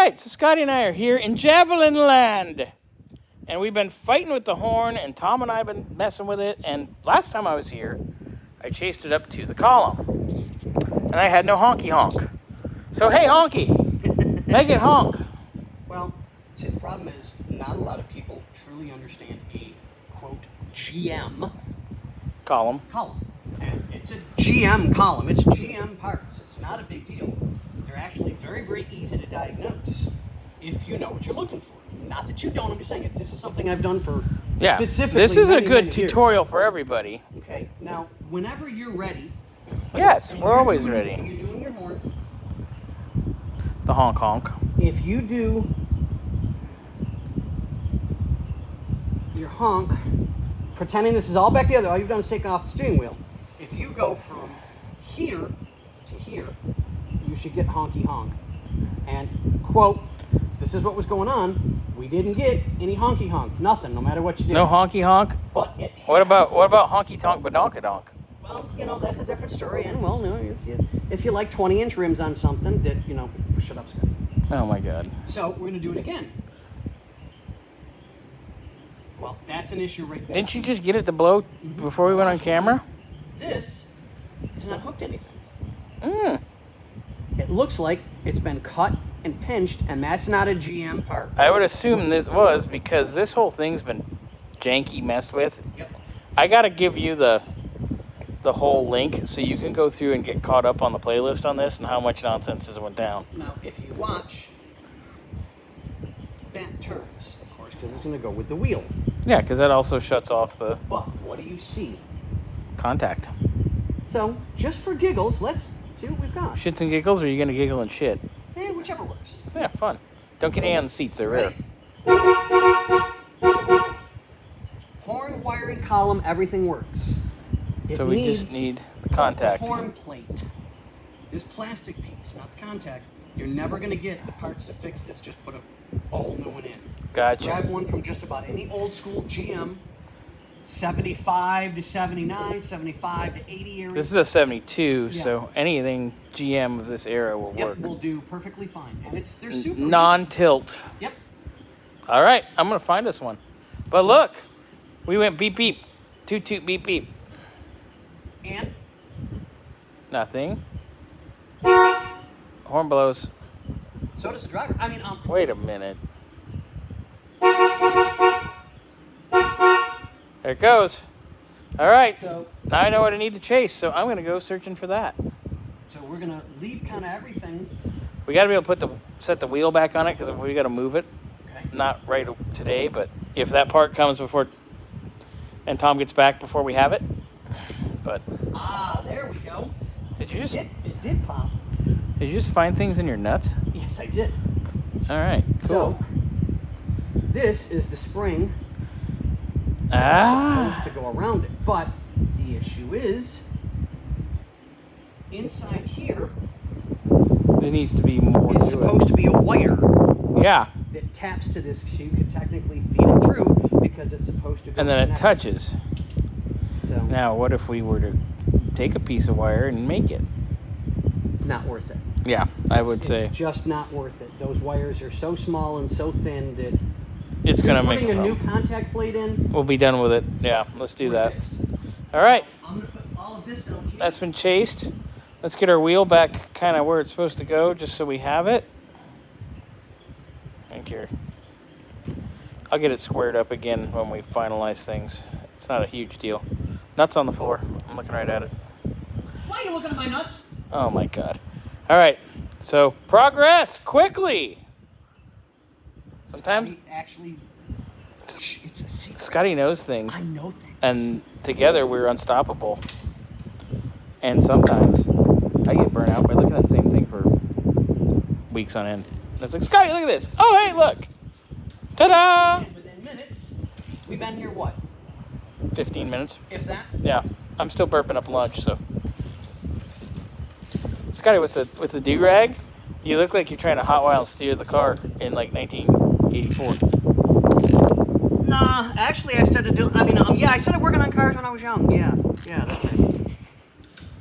right, so Scotty and I are here in Javelin land. And we've been fighting with the horn, and Tom and I have been messing with it. And last time I was here, I chased it up to the column. And I had no honky honk. So, hey, honky, make it honk. Well, see, the problem is not a lot of people truly understand a, quote, GM Column. And it's a GM column. It's GM parts. It's not a big deal. They're actually very, very easy to diagnose if you know what you're looking for. Not that you don't, I'm just saying it. This is something I've done for specifically this is many, a good many tutorial years. for everybody. Okay, now, whenever you're ready. Yes, we're always ready. And you're doing your horn. The honk honk. If you do your honk, pretending this is all back together, all you've done is take off the steering wheel. If you go from here to here, you should get honky honk. And, quote, this is what was going on. We didn't get any honky honk. Nothing, no matter what you did. No honky honk? But What about honky tonk badonkadonk? Well, that's a different story. And, well, no, if you like 20-inch rims on something, that, shut up, Scott. Oh, my God. So, we're going to do it again. Well, that's an issue right there. Didn't you just get it to blow before we went on camera? This is not hooked anything. Mm. It looks like it's been cut and pinched, and that's not a GM part. I would assume it was because this whole thing's been janky messed with. Yep. I got to give you the whole link so you can go through and get caught up on the playlist on this and how much nonsense has went down. Now, if you watch, that turns, of course, because it's going to go with the wheel. Yeah, because that also shuts off the But what do you see? contact. So, just for giggles, let's see what we've got. Shits and giggles, or are you going to giggle and shit? Whichever works. Yeah, fun. Don't get any on the seats, they're rare. Horn, wiring, column, everything works. So we just need the contact. The horn plate. This plastic piece, not the contact. You're never going to get the parts to fix this. Just put a whole new one in. Gotcha. Grab one from just about any old school GM. 75 to 79, 75 to 80 area. This is a 72, Yeah. so anything GM of this era will work. Yep, will do perfectly fine. And they're super Non-tilt. Yep. All right, I'm going to find us one. But look, we went beep beep. Toot toot beep beep. And Nothing. Horn blows. so does the driver. Wait a minute. There it goes. All right. So Now I know what I need to chase, so I'm going to go searching for that. we're going to leave kind of everything. We got to be able to set the wheel back on it because we got to move it. Okay. Not right today, but if that part comes before, and Tom gets back before we have it. But There we go. did you just It did pop. find things in your nuts? Yes, I did. All right, cool. So this is the spring supposed to go around it, but the issue is inside here There needs to be more. is supposed to be a wire Yeah, that taps to this, so you could technically feed it through because it's supposed to go. and then it connect. touches. So Now, what if we were to take a piece of wire and make it? not worth it. Yeah, I would say It's just not worth it. Those wires are so small and so thin that it's gonna make putting a a new contact plate in. We'll be done with it. Yeah, let's do we're that. fixed. All right, I'm gonna put all of this down here. that's been chased. Let's get our wheel back kind of where it's supposed to go, just so we have it. Thank you. I'll get it squared up again when we finalize things. It's not a huge deal. Nuts on the floor. I'm looking right at it. Why are you looking at my nuts? Oh my God. All right. So progress quickly. Sometimes Actually, it's a secret. Scotty knows things, I know things. and together we're unstoppable. And sometimes I get burnt out by looking at the same thing for weeks on end. And it's like, Scotty, look at this. Oh, hey, look. Ta-da! And within minutes, we've been here what? 15 minutes. If that? Yeah, I'm still burping up lunch, so. Scotty, with the do-rag, you look like you're trying to hot wheel steer the car in like 1984. Nah, actually I started doing, I started working on cars when I was young. Yeah, that's it.